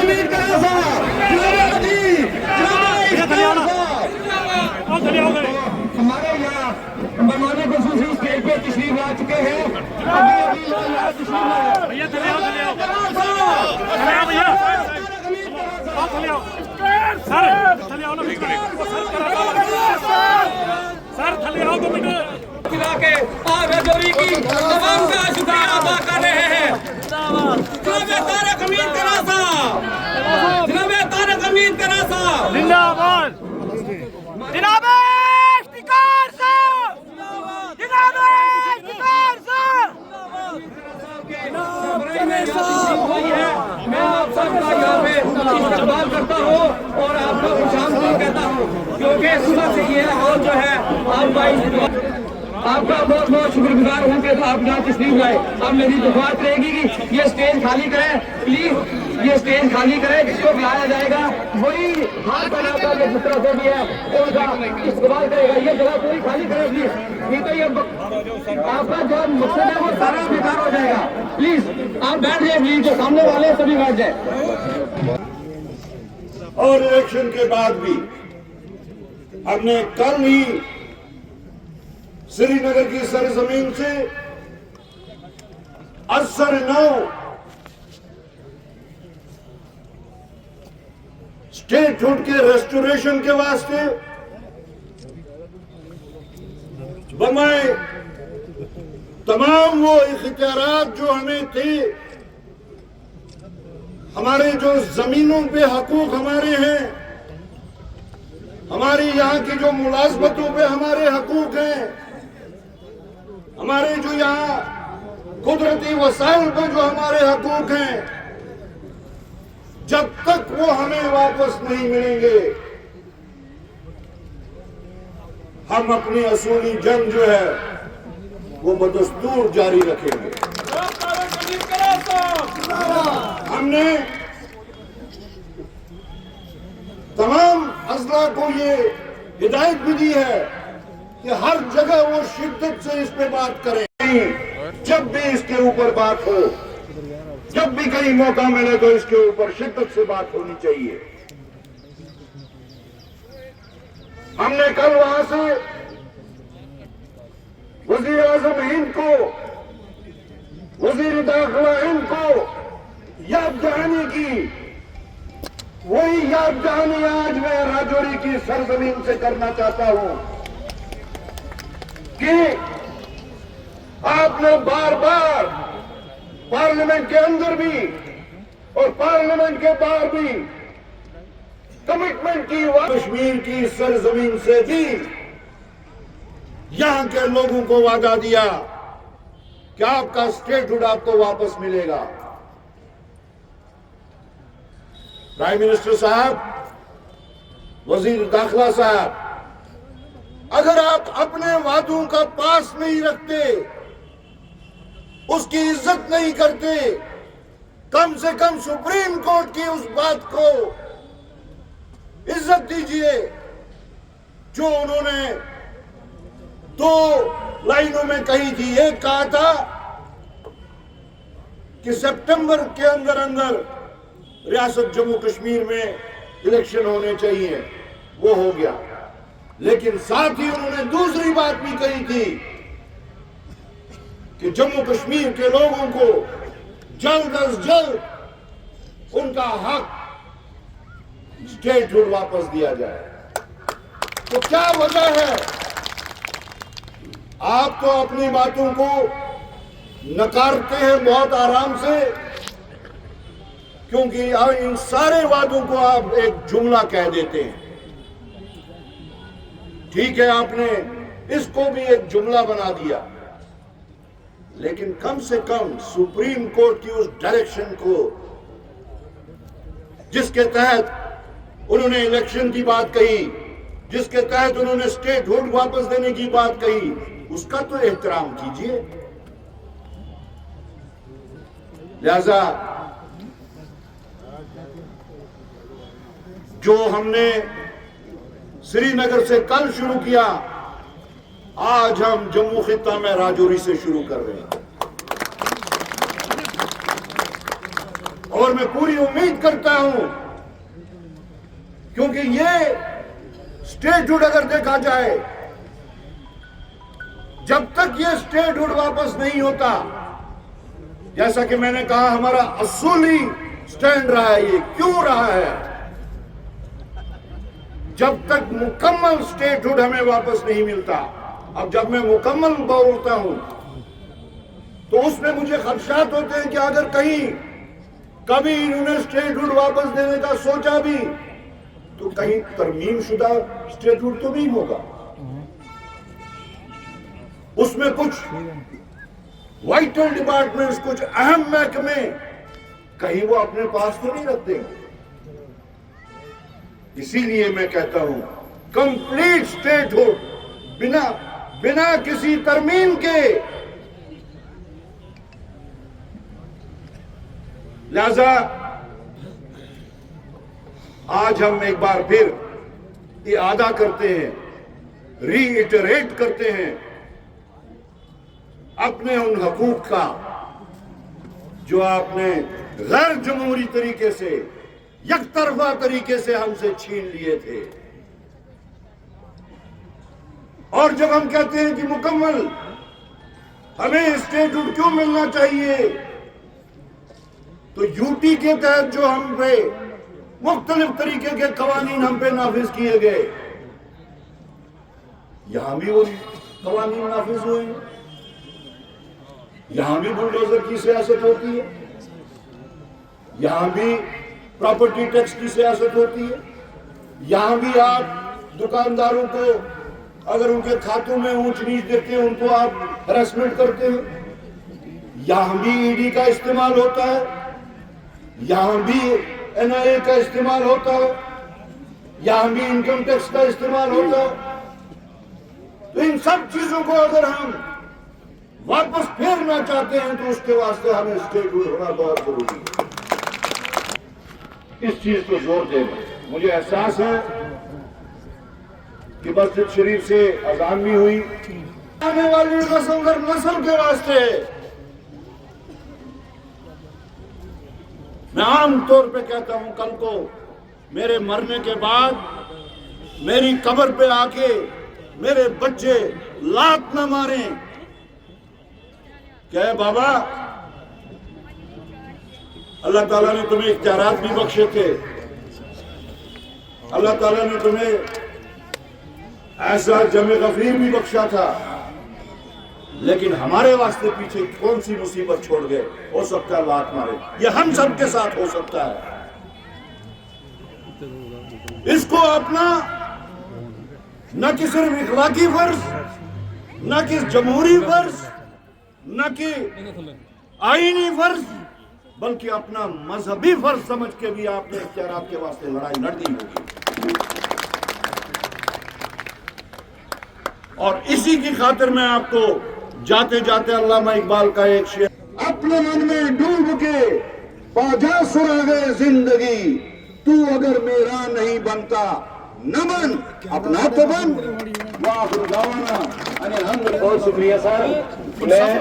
امیر کرا صاحب، جناب علی، جناب ہمارے یہاں مہمان خصوصی اسٹیج پہ تشریف لا چکے ہیں. ابھی یہاں تشریف لائے راجوری کی تمام کا شکریہ ادا کر رہے ہیں. جناب طارق امین کرا صاحب، جناب طارق امین کرا صاحب زندہ باد. جناب افتخار صاحب، جناب افتخار صاحب. میں آپ سب کا یہاں پہ استقبال کرتا ہوں اور آپ کا خوش آمدید کہتا ہوں، کیونکہ صبح سے یہ حال جو ہے آپ کا بہت بہت شکر گزار ہوں کہ آپ یہاں تشریف لائے. اب میری دعات رہے گی کہ یہ اسٹیج خالی کریں پلیز، یہ اسٹیج خالی کریں. جس کو بلایا جائے گا وہی ہاتھ بنا کر جس طرح سے بھی ہے ان کا استقبال کرے گا. یہ جگہ پوری خالی کریں پلیز، نہیں تو یہ آپ کا جو مقصد ہے وہ سارا بیکار ہو جائے گا. پلیز آپ بیٹھ جائیں، پلیز جو سامنے والے ہیں سبھی بیٹھ جائیں. اور الیکشن کے بعد بھی ہم نے کل ہی سری نگر کی سرزمین سے اثر نو اسٹیٹ ہوڈ کے ریسٹوریشن کے واسطے بمائے تمام وہ اختیارات جو ہمیں تھے، ہمارے جو زمینوں پہ حقوق ہمارے ہیں، ہماری یہاں کی جو ملازمتوں پہ ہمارے حقوق ہیں، ہمارے جو یہاں قدرتی وسائل پہ جو ہمارے حقوق ہیں، جب تک وہ ہمیں واپس نہیں ملیں گے ہم اپنی اصولی جنگ جو ہے وہ بدستور جاری رکھیں گے. ہم نے تمام اضلاع کو یہ ہدایت بھی دی ہے کہ ہر جگہ وہ شدت سے اس پہ بات کریں. جب بھی اس کے اوپر بات ہو، جب بھی کہیں موقع ملے تو اس کے اوپر شدت سے بات ہونی چاہیے. ہم نے کل وہاں سے وزیر اعظم ہند کو، وزیر داخلہ ہند کو یاد دہانی کی. وہی یاد دہانی آج میں راجوری کی سرزمین سے کرنا چاہتا ہوں کہ آپ نے بار بار پارلیمنٹ کے اندر بھی اور پارلیمنٹ کے باہر بھی کمٹمنٹ کی. کشمیر کی سرزمین سے بھی یہاں کے لوگوں کو وعدہ دیا کہ آپ کا اسٹیٹ ہوڈ آپ کو واپس ملے گا. پرائم منسٹر صاحب، وزیر داخلہ صاحب، اگر آپ اپنے وعدوں کا پاس نہیں رکھتے، اس کی عزت نہیں کرتے، کم سے کم سپریم کورٹ کی اس بات کو عزت دیجئے جو انہوں نے 2 لائنوں میں کہی تھی. ایک کہا تھا کہ سپٹمبر کے اندر ریاست جموں کشمیر میں الیکشن ہونے چاہیے، وہ ہو گیا. لیکن ساتھ ہی انہوں نے دوسری بات بھی کہی تھی کہ جموں کشمیر کے لوگوں کو جلد از جلد ان کا حق اسٹیٹ ہوڈ واپس دیا جائے. تو کیا وجہ ہے؟ آپ تو اپنی باتوں کو نکارتے ہیں بہت آرام سے، کیونکہ ان سارے وعدوں کو آپ ایک جملہ کہہ دیتے ہیں. ٹھیک ہے، آپ نے اس کو بھی ایک جملہ بنا دیا، لیکن کم سے کم سپریم کورٹ کی اس ڈائریکشن کو جس کے تحت انہوں نے الیکشن کی بات کہی، جس کے تحت انہوں نے اسٹیٹ ہوڈ واپس دینے کی بات کہی، اس کا تو احترام کیجئے. لہذا جو ہم نے سری نگر سے کل شروع کیا، آج ہم جموں خطہ میں راجوری سے شروع کر رہے ہیں. اور میں پوری امید کرتا ہوں، کیونکہ یہ اسٹیٹہڈ اگر دیکھا جائے، جب تک یہ اسٹیٹہڈ واپس نہیں ہوتا، جیسا کہ میں نے کہا ہمارا اصولی سٹینڈ رہا ہے، یہ کیوں رہا ہے؟ جب تک مکمل اسٹیٹہڈ ہمیں واپس نہیں ملتا۔ اب جب میں مکمل بولتا ہوں تو اس میں مجھے خدشات ہوتے ہیں کہ اگر کہیں کبھی انہوں نے اسٹیٹہڈ واپس دینے کا سوچا بھی تو کہیں ترمیم شدہ اسٹیٹہڈ تو نہیں ہوگا، اس میں کچھ وائٹل ڈپارٹمنٹس، کچھ اہم محکمے کہیں وہ اپنے پاس تو نہیں رکھتے ہیں۔ اسی لیے میں کہتا ہوں کمپلیٹ اسٹیٹہڈ بنا کسی ترمیم کے۔ لہذا آج ہم ایک بار پھر اعادہ کرتے ہیں، ری ایٹریٹ کرتے ہیں اپنے ان حقوق کا جو آپ نے غیر جمہوری طریقے سے، یک طرفہ طریقے سے ہم سے چھین لیے تھے۔ اور جب ہم کہتے ہیں کہ مکمل ہمیں اسٹیٹہڈ کیوں ملنا چاہیے، تو یوٹی کے تحت جو ہم پہ مختلف طریقے کے قوانین ہم پہ نافذ کیے گئے، یہاں بھی وہ قوانین نافذ ہوئے، یہاں بھی بلڈوزر کی سیاست ہوتی ہے، یہاں بھی پراپرٹی ٹیکس کی سیاست ہوتی ہے، یہاں بھی آپ دکانداروں کو اگر ان کے کھاتوں میں اونچ نیچ دیکھتے ہیں ان کو آپ ہراسمنٹ کرتے ہیں، یہاں بھی ای ڈی کا استعمال ہوتا ہے، یہاں بھی این آئی اے کا استعمال ہوتا ہے، یہاں بھی انکم ٹیکس کا استعمال ہوتا ہے۔ تو ان سب چیزوں کو اگر ہم واپس پھیرنا چاہتے ہیں تو اس کے واسطے ہمیں اسٹیٹہڈ ہونا بہت ضروری ہے۔ اس چیز کو زور دینا، مجھے احساس ہے کہ مسجد شریف سے اذان بھی ہوئی، آنے والی نسل در نسل کے واسطے میں عام طور پہ کہتا ہوں کل کو میرے مرنے کے بعد میری قبر پہ آ کے میرے بچے لات نہ ماریں کہ اے بابا اللہ تعالیٰ نے تمہیں اختیارات بھی بخشے تھے، اللہ تعالیٰ نے تمہیں ایسا جمع غفیر بھی بخشا تھا، لیکن ہمارے واسطے پیچھے کون سی مصیبت چھوڑ گئے؟ ہو سکتا ہے لات مارے، یہ ہم سب کے ساتھ ہو سکتا ہے۔ اس کو اپنا نہ کہ صرف اخلاقی فرض، نہ کہ جمہوری فرض، نہ کہ آئینی فرض، بلکہ اپنا مذہبی فرض سمجھ کے بھی آپ نے اختیارات کے واسطے لڑائی لڑنی ہوگی۔ اور اسی کی خاطر میں آپ کو جاتے جاتے علامہ اقبال کا ایک شعر، اپنے من میں ڈوب کے پاجا سراغے زندگی، تو اگر میرا نہیں بنتا نہ بن، اپنا تو بن۔ وآخر دعوانا ان الحمد للہ۔ بہت شکریہ سر۔